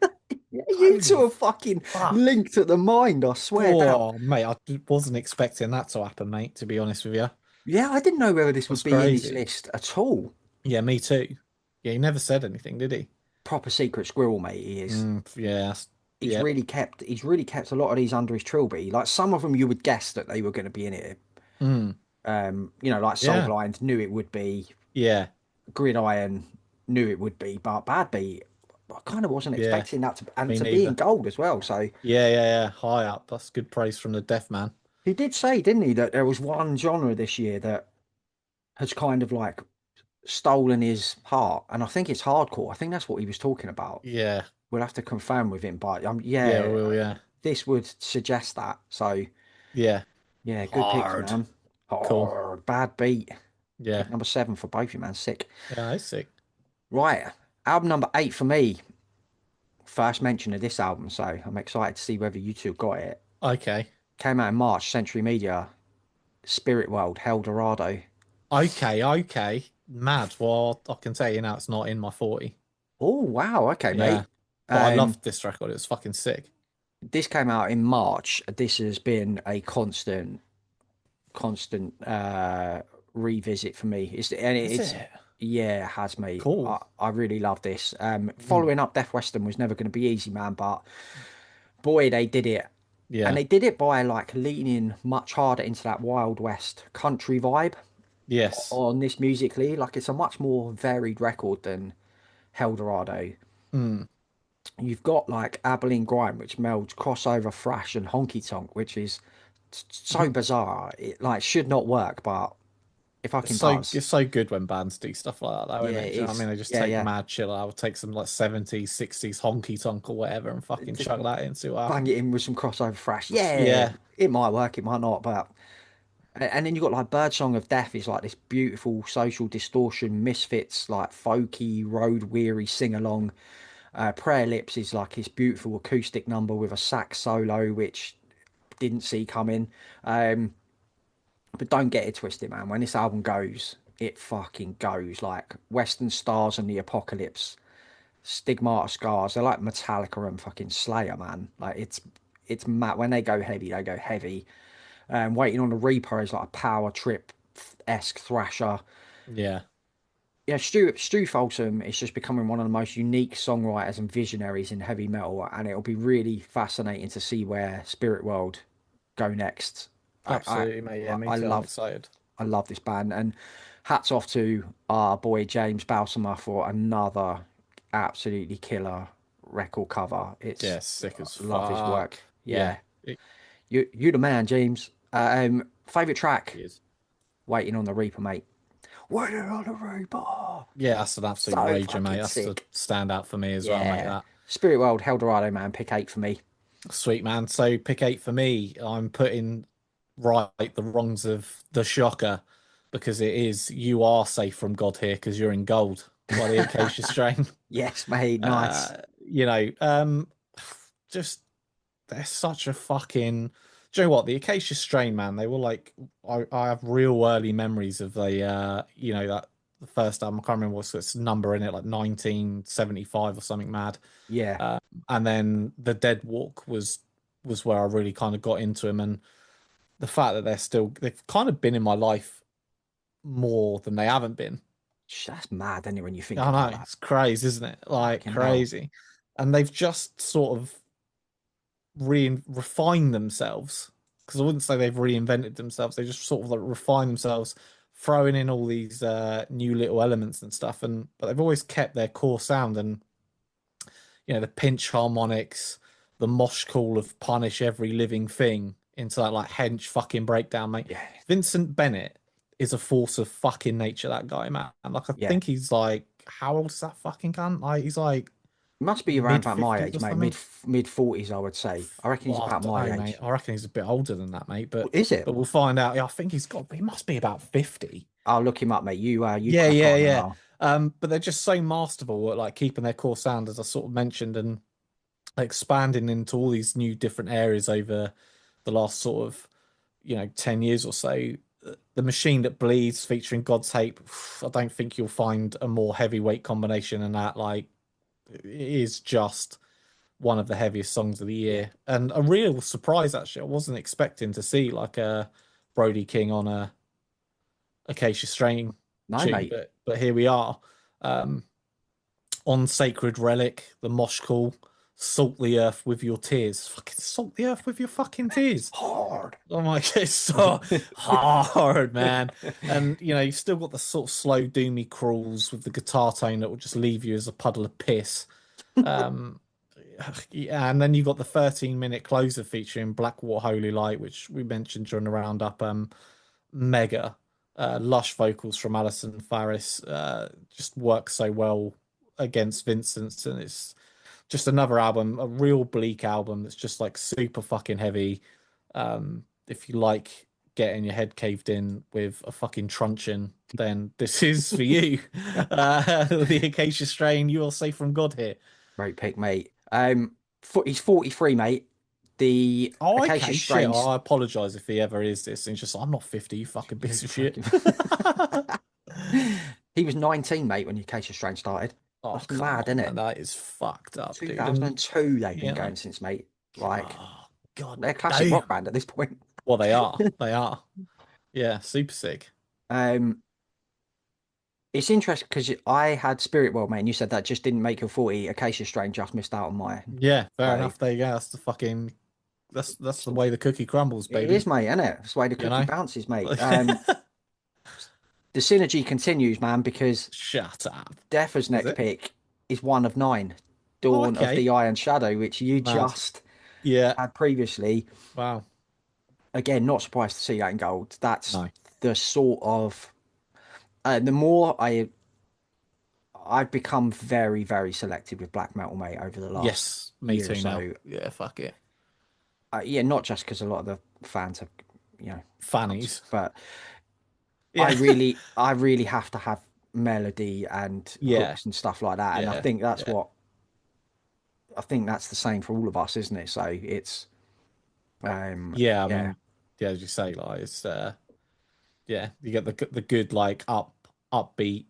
Yeah, you two Holy are fucking fuck. linked at the mind, I swear down. Oh, mate, wasn't expecting that to happen, mate, to be honest with you. Yeah, I didn't know whether this would That's be in his crazy. list at all. Yeah, me too. Yeah, he never said anything, did he? Proper secret squirrel, mate, he is. Yeah, He's yep. really kept a lot of these under his trilby. Like some of them you would guess that they were going to be in it. Mm, Like yeah, Soulblind knew it would be, yeah, Gridiron knew it would be, but Bad Beat, I kind of wasn't yeah. expecting that and Me to be in neither. gold as well. So Yeah, yeah, yeah. High up. That's good praise from the deaf man. he did say, didn't he, that there was one genre this year that has kind of like stolen his heart, and I think it's hardcore. I think that's what he was talking about. Yeah, We'll have to confirm with him, but yeah, yeah, well, yeah, this would suggest that. So yeah. yeah, good picks, Hard. man. Cool. Oh, Bad Beat. Yeah, Pick number 7 for both you, man. Sick. yeah. I see. Right, album number 8 for me. First mention of this album, so I'm excited to see whether you two got it. Okay. Came out in March. Century Media. Spirit World. Hell Dorado. Okay, okay. Mad. Well, I can tell you now it's not in my 40. Oh wow. Okay, Yeah. mate. But I Um, loved this record. It was fucking sick. this came out in March. This has been a constant revisit for me. Is It's it? yeah, it has mate. Cool. I really love this. Mm. Following up Death Western was never going to be easy, man, but boy, they did it. And Yeah. they did it by like leaning much harder into that Wild West country vibe Yes. on this musically. Like it's a much more varied record than Eldorado. Mm. You've got like Abilene Grime, which melds crossover thrash and honky tonk, which is so bizarre. It like should not work, but it fucking does. It's so good when bands do stuff like that, though, isn't Yeah, it? it Do you know what I is. mean? They just Yeah, take yeah. mad chill out, take some like 70s, 60s honky tonk or whatever and fucking chuck that into what Bang happens. it in with some crossover thrash. Yeah, Yeah. it might work, it might not, but And then you've got like Birdsong of Death is like this beautiful social distortion, Misfits, like folky, road weary sing along. Prayer Lips is like this beautiful acoustic number with a sax solo, which didn't see coming. Um, but don't get it twisted, man. When this album goes, it fucking goes. Like Western Stars and the Apocalypse, Stigmata Scars. They're like Metallica and fucking Slayer, man. Like it's mad. When they go heavy, they go heavy. Waiting on the Reaper is like a power trip esque thrasher. Yeah, Yeah, Stu Folsom is just becoming one of the most unique songwriters and visionaries in heavy metal, and it'll be really fascinating to see where Spirit World go next. I I absolutely, mate. Yeah, me I too. I'm love excited. I love this band, and hats off to our boy James Balsamar for another absolutely killer record cover. Yeah, sick as Love his work. fuck. Yeah, Yeah, it you the man, James. Favorite track? is. Waiting on the Reaper, mate. Waiting on the Reaper. Yeah, that's an absolute So rager, mate. fucking That's the sick. standout for me as well, mate. Yeah. That Spirit World, Eldorado, man. Pick 8 for me. sweet man. So pick eight for me. I'm putting right the wrongs of the shocker because it is you are safe from God here because you're in gold by the Acacia Strain. Yes, mate. Nice. You know, just they're such a fucking. Do you know what? The Acacia Strain, man, they were like, I have real early memories of that the first album. I can't remember what's its number in it, like 1975 or something mad. Yeah. Uh, and then the Dead Walk was where I really kind of got into him, and the fact that they've kind of been in my life more than they haven't been. That's mad, isn't it, when you think I about know that? it's crazy, isn't it? Like Fucking hell. crazy, and they've just sort of refined themselves because I wouldn't say they've reinvented themselves. They just sort of like refine themselves, throwing in all these new little elements and stuff. And but they've always kept their core sound and the pinch harmonics, the mosh call of punish every living thing into that like hench fucking breakdown, mate. Yeah. Vincent Bennett is a force of fucking nature, that guy, man. And like I Yeah. think he's like how old is that fucking cunt? Like he's like Must be around mid about my fifties age, or mate. something. Mid 40s, I would say. I reckon he's Well, I about don't my know, mate. age. I reckon he's a bit older than that, mate. But Is it? we'll find out. Yeah, I think he must be about 50. I'll look him up, mate. You Yeah, crack yeah, on and yeah. I'll. But they're just so masterful at like keeping their core sound, as I sort of mentioned, and expanding into all these new different areas over the last sort of 10 years or so. The Machine That Bleeds featuring God's Hate, I don't think you'll find a more heavyweight combination than that. Like it is just one of the heaviest songs of the Yeah. year, and a real surprise actually. I wasn't expecting to see like a Brody King on a Acacia Strain No, tune, mate. but here we are. Um, on Sacred Relic, the Mosh Call, salt the earth with your tears. Fucking salt the earth with your fucking tears. Hard. Oh my God, it's so hard, man. And you've still got the sort of slow doomy crawls with the guitar tone that will just leave you as a puddle of piss. Um, yeah, and then you got the 13-minute closer featuring Blackwater Holy Light, which we mentioned during the roundup. Mega lush vocals from Alison Faris just work so well against Vincent's, and it's just another album, a real bleak album that's just like super fucking heavy. If you like getting your head caved in with a fucking truncheon, then this is for you. The Acacia Strain, you are safe from God here. Great pick, mate. He's 43, mate. The Oh, Acacia okay, shit. Strains. I apologize if he ever is this. And he's just like, I'm not 50, you fucking You piece of shit. fucking. He was 19, mate, when the Acacia Strain started. Oh, That's come mad, on, isn't man. it? That is fucked up, dude. And 2002 they've been you know, going since, mate. Like, oh, God they're a classic damn. rock band at this point. Well, they are. They are. Yeah, super sick. Um, it's interesting because I had Spirit World, mate, and you said that just didn't make your 40. Acacia Strain just missed out on my Yeah, fair 30. enough. There you go. That's the fucking that's the way the cookie crumbles, It baby. is, mate, isn't it? That's the way the You cookie know? bounces, mate. The synergy continues, man, because Shut up. Deffer's Is next it? pick is one of nine, Oh, Dawn of okay. the Iron Shadow, which you Mad. just Yeah. had previously. Wow. Again, not surprised to see that in gold. That's No. the sort of the more I've become very, very selective with black metal, mate, over the last Yes, me year or too now. so. Yeah, fuck it. Yeah, not just because a lot of the fans have you know, Fannies. but Yeah. I really have to have melody and Yeah. hooks and stuff like that. And I Yeah. think that's Yeah. what I think that's the same for all of us, isn't it? So it's Yeah. I yeah, mean, yeah, as you say, like it's yeah, you get the good like upbeat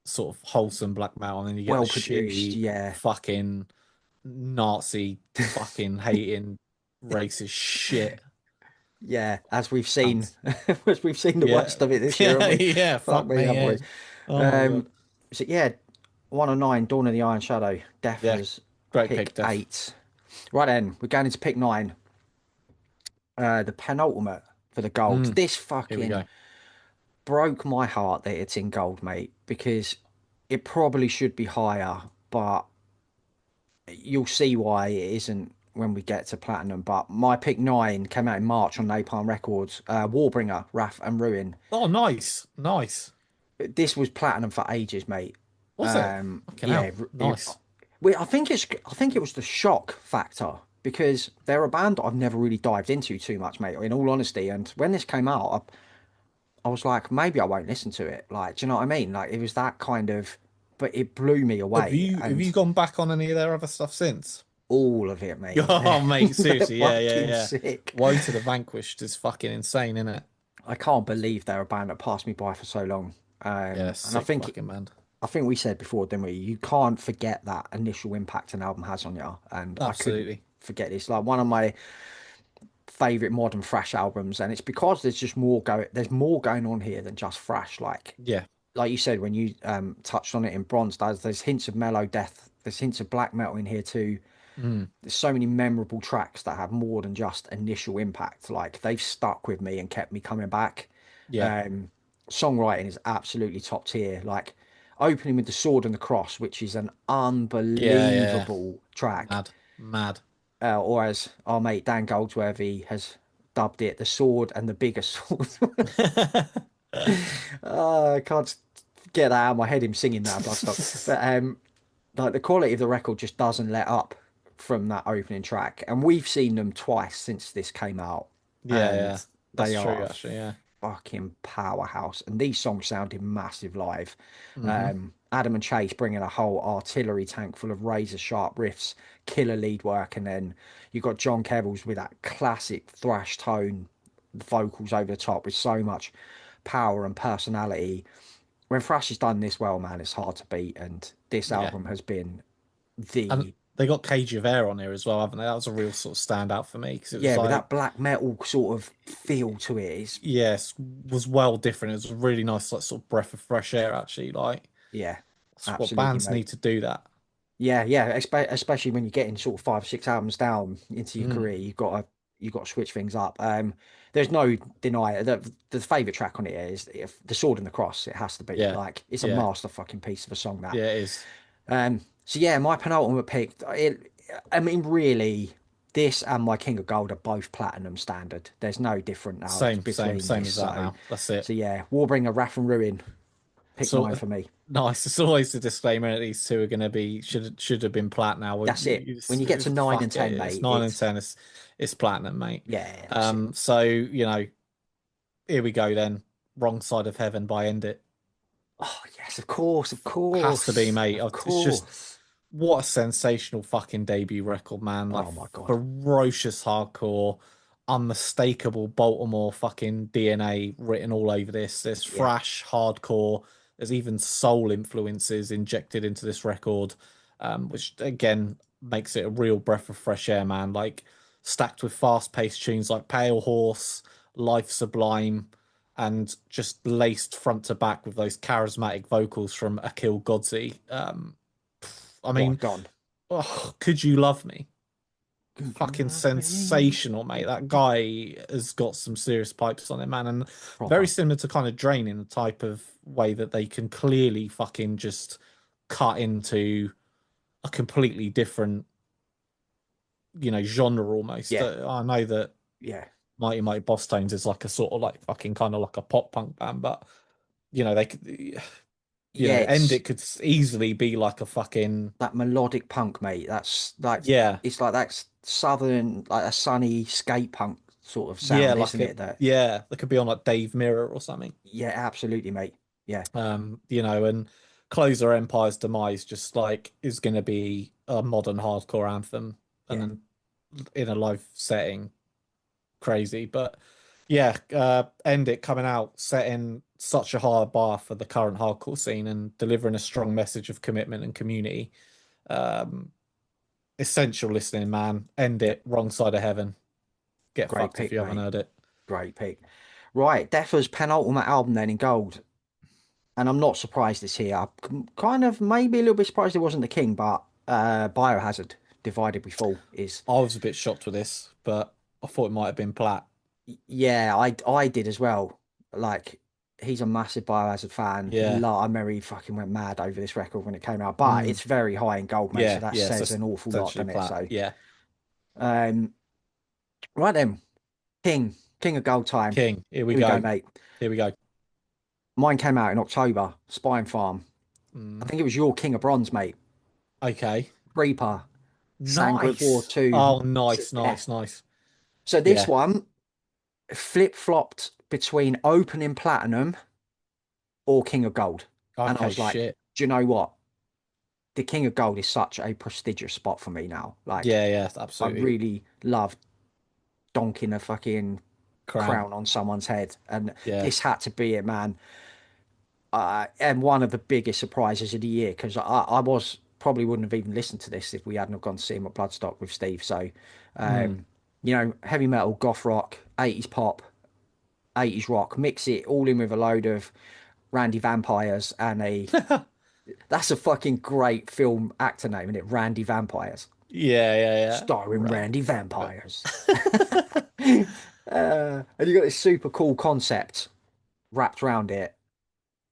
sort of wholesome black metal, and then you get the well produced, shitty yeah. fucking Nazi fucking hating racist shit. Yeah, as we've seen, Cunts. as we've seen the Yeah. worst of it this year, Yeah, haven't we? yeah, Fuck fuck me, me, haven't yeah. we? Oh my God. Um, so yeah, 109, Dawn of the Iron Shadow. Death Yeah, has great pick pick, Def. 8. Right then, we're going into pick 9. The penultimate for the gold. Mm, This here we fucking go. broke my heart that it's in gold, mate, because it probably should be higher, but you'll see why it isn't when we get to platinum. But my pick 9 came out in March on Napalm Records. Warbringer, Wrath and Ruin. Oh, nice. Nice. This was platinum for ages, mate. Was it? Fucking Yeah, hell. Nice. I think it was the shock factor because they're a band that I've never really dived into too much, mate. In all honesty, and when this came out, I was like, maybe I won't listen to it. Like, do you know what I mean? Like, it was that kind of, but it blew me away, Have and you gone back on any of their other stuff since? all of it, mate. Oh, mate, They're seriously, yeah, yeah, fucking yeah. sick. Woe to the Vanquished is fucking insane, isn't it? I can't believe they're a band that passed me by for so long. Yeah, And sick fucking band. I think we said before, didn't we? You can't forget that initial impact an album has on you, and I couldn't Absolutely. forget this. Like one of my favorite modern thrash albums, and it's because there's just more go. There's more going on here than just thrash. Yeah. Like you said when you touched on it in Bronze, there's hints of mellow death. There's hints of black metal in here too. Mm, There's so many memorable tracks that have more than just initial impact. Like they've stuck with me and kept me coming back. yeah. Um, Songwriting is absolutely top tier. Like opening with the Sword and the Cross, which is an Yeah, yeah. unbelievable track, Mad. Mad. or as our mate Dan Goldsworthy has dubbed it, the Sword and the Bigger Sword. I can't get that out of my head. Him singing that Bloodstock, but like the quality of the record just doesn't let up from that opening track, and we've seen them twice since this came out, Yeah, and yeah. That's they are true, a actually, yeah. fucking powerhouse. And these songs sounded massive live. Hmm. Adam and Chase bringing a whole artillery tank full of razor sharp riffs, killer lead work, and then you got John Kebbles with that classic thrash tone, vocals over the top with so much power and personality. When thrash is done this well, man, it's hard to beat. And this Yeah. album has been And the they got Cage of Air on here as well, haven't they? That was a real sort of standout for me because it was yeah, with like, that black metal sort of feel to it. It's yes, was well different. It was a really nice, like, sort of breath of fresh air, actually. Like, yeah, that's what absolutely, bands mate. need to do that. Yeah, yeah, especially when you're getting sort of 5 or 6 albums down into your Mm, career, you've got to switch things up. There's no deny it. The favorite track on it is if the Sword and the Cross. It has to be yeah. like it's a Yeah. master fucking piece of a song that. Yeah, it is. So yeah, my penultimate pick. I mean, really, this and my King of Gold are both platinum standard. There's no different now between Same this. as that So, now. That's it. so yeah, Warbringer, Wrath and Ruin, pick So 9 for me. nice. It's always a disclaimer that these two are going to be should have been plat now. That's it. When you get to 9 and Fuck it. 10, It's mate, 9 and it's 10. It's platinum, mate. yeah, that's it. So you know, here we go then. Wrong Side of Heaven by End It. Oh yes, of course, of Has to be, course, mate. of It's just course. what a sensational fucking debut record, man. Like Oh my God. ferocious hardcore, unmistakable Baltimore fucking DNA written all over this. There's Yeah, thrash, hardcore. There's even soul influences injected into this record, which again makes it a real breath of fresh air, man. Like stacked with fast-paced tunes like Pale Horse, Life Sublime, and just laced front to back with those charismatic vocals from Akil Godzi. I what mean, gone? oh, Could You Love Me? Could you Fucking love me? sensational, mate. That guy has got some serious pipes on him, man. And very Proper. similar to kind of Drain in the type of way that they can clearly fucking just cut into a completely different, genre almost. Yeah, I know that yeah, Mighty Mighty Boss Tones is like a sort of like fucking kind of like a pop punk band, but they could, yeah. End It's It could easily be like a fucking, that melodic punk, mate. That's like yeah, it's like that southern, like a sunny skate punk sort of Yeah, sound, like isn't a it? That yeah, that could be on like Dave Mirror or something. yeah, absolutely, mate. Yeah, And Closer Empire's Demise just like is gonna be a modern hardcore anthem and yeah, then in a live setting, crazy. But yeah, End It coming out, setting such a high bar for the current hardcore scene and delivering a strong message of commitment and community. Um, Essential listening, man. End yeah. It, Wrong Side of Heaven. Get Great fucked if pick, you haven't mate. heard it. Great pick. Right, Deffer's penultimate album then in gold. And I'm not surprised it's here. I'm kind of maybe a little bit surprised it wasn't the King, but Biohazard, Divided We Fall is. I was a bit shocked with this, but I thought it might have been Platt. Yeah, I did as well. Like he's a massive Biohazard fan. Yeah. I remember he fucking went mad over this record when it came out, but Mm. it's very high in gold, mate. So Yeah, that yeah. So says an awful lot, essentially doesn't it? Platt. So, Yeah. um, right then, King of Gold time. King. Here we Here we go, go. mate. Here we go. Mine came out in October. Spine Farm. I Mm. think it was your King of Bronze, mate. Okay. Reaper, Sanguivore Nice. 2. Oh, nice, nice, nice. So this Yeah. one flip-flopped between opening platinum or King of Gold. And I Okay, was like, shit. do you know what? The King of Gold is such a prestigious spot for me now. Like, Yeah, yeah, I absolutely. really love donking a fucking Crown. crown on someone's head. And Yeah. this had to be it, man. And one of the biggest surprises of the year, because I was probably wouldn't have even listened to this if we hadn't have gone to see him at Bloodstock with Steve. So, Mm. heavy metal, goth rock, 80s pop, 80s rock, mix it all in with a load of Randy Vampires and that's a fucking great film actor name, isn't it? Randy Vampires. Yeah, yeah, yeah. Starring Right. Randy Vampires. And you got this super cool concept wrapped around it.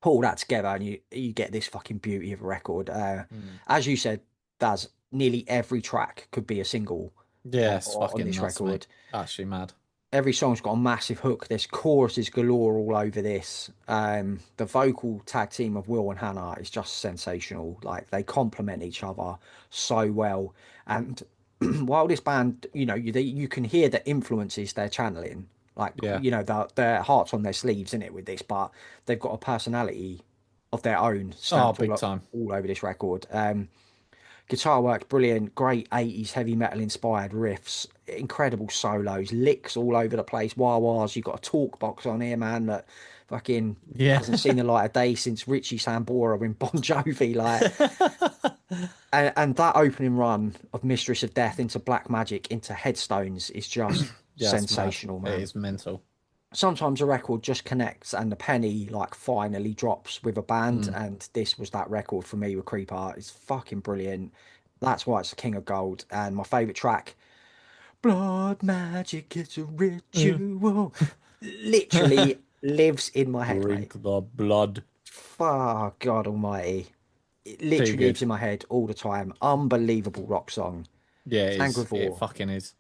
Pull that together and you get this fucking beauty of a record. Mm. As you said, Daz, nearly every track could be a single Yeah, it's on fucking this nuts, mate. record. Actually mad. Every song's got a massive hook. There's choruses galore all over this. The vocal tag team of Will and Hannah is just sensational. Like they complement each other so well. And while this band, you can hear the influences they're channeling. Like Yeah. their hearts on their sleeves in it with this, but they've got a personality of their own Oh, stamped big time. all over this record. Guitar work, brilliant, great 80s heavy metal inspired riffs, incredible solos, licks all over the place, wah-wahs. You've got a talk box on here, man, that fucking Yeah. hasn't seen the light of day since Richie Sambora in Bon Jovi. Like, and that opening run of Mistress of Death into Black Magic into Headstones is just Yeah, it's mad. sensational, It man. is mental. Sometimes a record just connects and the penny like finally drops with a band, Mm. and this was that record for me with Creeper. It's fucking brilliant. That's why it's the King of Gold. And my favorite track, Blood Magic, it's a ritual, literally lives in my head, mate. Drink the blood. Fuck God Almighty. It Too literally lives good. in my head all the time. Unbelievable rock song. Yeah, it is. It Sangrivore. fucking is.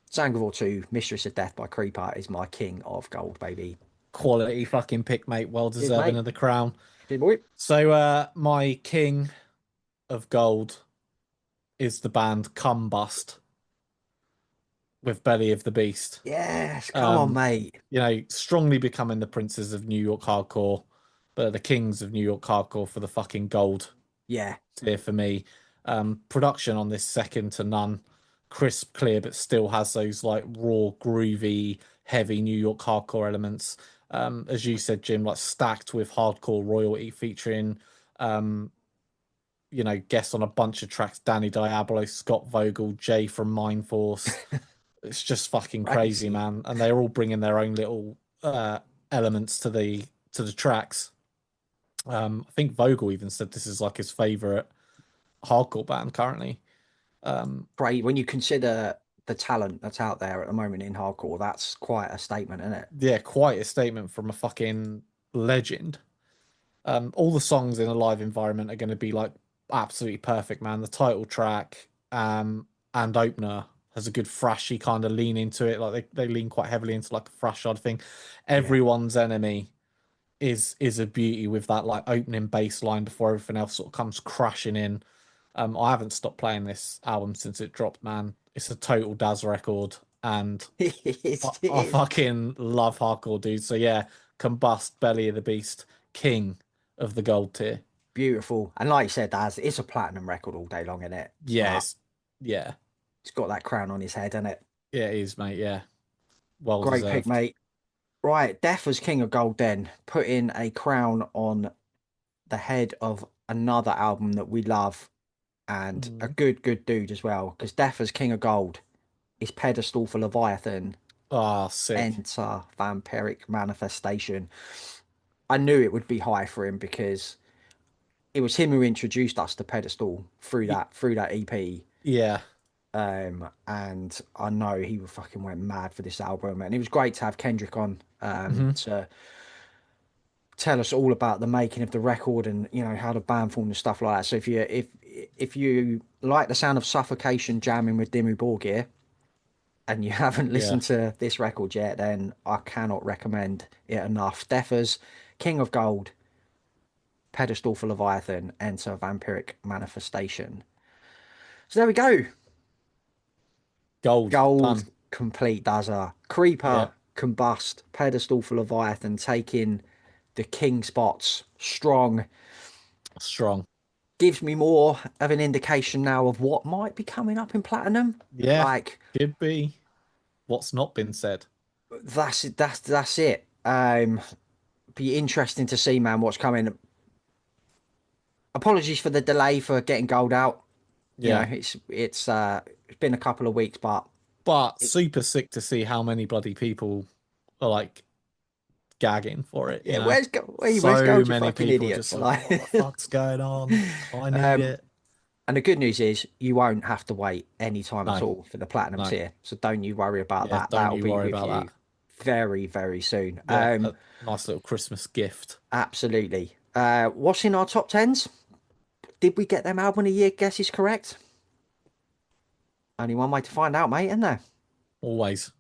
Sangrivore 2, Mistress of Death by Creeper is my King of Gold, baby. Quality fucking pick, mate. Well Cheers, deserving mate. of the crown. Cheers, boy. So, my king of gold is the band Combust with Belly of the Beast. Yes, come on, Um, mate. Strongly becoming the princes of New York hardcore, but the kings of New York hardcore for the fucking gold Yeah, tier for me. Production on this second to none. Crisp, clear, but still has those like raw, groovy, heavy New York hardcore elements. As you said, Jim, like stacked with hardcore royalty featuring guests on a bunch of tracks, Danny Diablo, Scott Vogel, Jay from Mindforce. It's just fucking crazy, crazy. man. And they're all bringing their own little elements to the tracks. I think Vogel even said this is like his favorite hardcore band currently. Great. When you consider the talent that's out there at the moment in hardcore, that's quite a statement, isn't it? Yeah, quite a statement from a fucking legend. All the songs in a live environment are going to be like absolutely perfect, man. The title track and opener has a good thrashy kind of lean into it. Like they lean quite heavily into like a thrash side thing. Yeah. Everyone's Enemy is a beauty with that like opening bass line before everything else sort of comes crashing in. I haven't stopped playing this album since it dropped, man. It's a total Daz record, and It is, it I is. fucking love hardcore, dude. So yeah, Combust, Belly of the Beast, King of the Gold Tier. Beautiful. And like you said, Daz, it's a platinum record all day long, isn't it? But Yes, yeah, it's got that crown on his head, isn't it? yeah, it is, mate. Yeah, well Great pick, deserved. mate. Right, Death as King of Gold then, putting a crown on the head of another album that we love and a Mm. good dude as well. Because Death as King of Gold is pedestal for Leviathan, Ah, sick. enter Vampiric Manifestation. I knew it would be high for him because it was him who introduced us to pedestal Y- through that EP. Yeah. And I know he fucking went mad for this album, and it was great to have Kendrick on Hmm. to tell us all about the making of the record and how the band formed and stuff like that. So if you like the sound of Suffocation jamming with Dimmu Borgir and you haven't Yeah. listened to this record yet, then I cannot recommend it enough. Deffer's King of Gold, pedestal for Leviathan, enter Vampiric Manifestation. So there we go. Gold. Gold Done. complete Dazza. Yeah. Creeper combust. Pedestal for Leviathan taking the king spots. Strong. Strong. Gives me more of an indication now of what might be coming up in platinum. Yeah. Like Could be. What's not been said. that's it. That's it. Be interesting to see, man, what's coming. Apologies for the delay for getting gold out. Yeah. It's been a couple of weeks, but But super sick to see how many bloody people are like gagging for it, you yeah, know? where's So gold, you many fucking people idiots? just like, Like, what the fuck's going on? I need um, it. and the good news is you won't have to wait any time at No, all for the platinum no. tier. So don't you worry about Yeah, that. don't That'll you be worry with about you that. very, very soon. Yeah, a nice little Christmas gift. Absolutely. What's in our top tens? Did we get them album of the year guesses correct? Only one way to find out, mate, isn't there? Always.